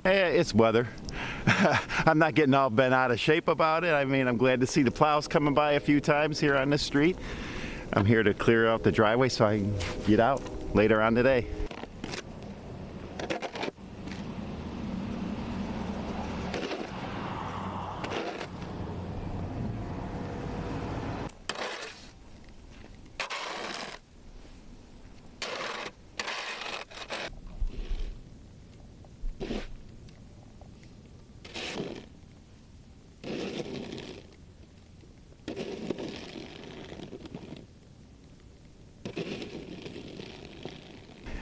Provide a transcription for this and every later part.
It's weather. I'm not getting all bent out of shape about it. I mean, I'm glad to see the plows coming by a few times here on this street. I'm here to clear out the driveway so I can get out later on today.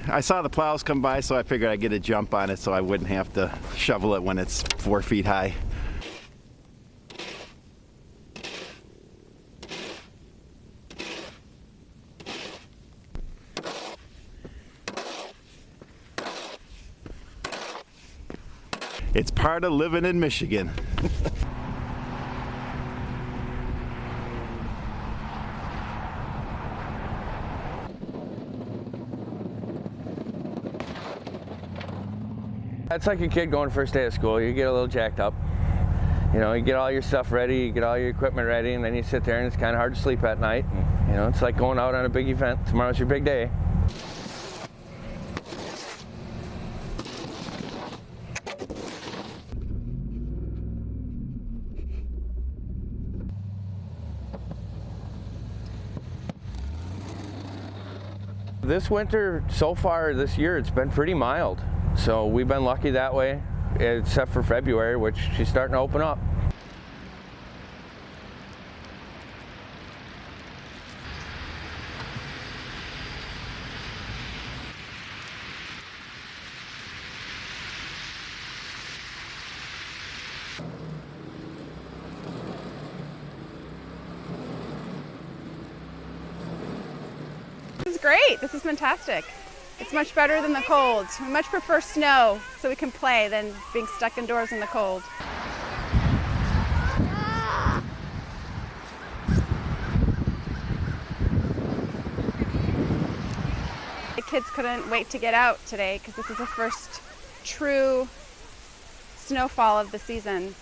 I saw the plows come by, so I figured I'd get a jump on it so I wouldn't have to shovel it when it's 4 feet high. It's part of living in Michigan. It's like a kid going first day of school. You get a little jacked up. You know, you get all your stuff ready, you get all your equipment ready, and then you sit there and it's kind of hard to sleep at night. And, you know, it's like going out on a big event. Tomorrow's your big day. This winter, so far this year, it's been pretty mild. So we've been lucky that way, except for February, which she's starting to open up. This is great. This is fantastic. It's much better than the cold. We much prefer snow so we can play than being stuck indoors in the cold. The kids couldn't wait to get out today because this is the first true snowfall of the season.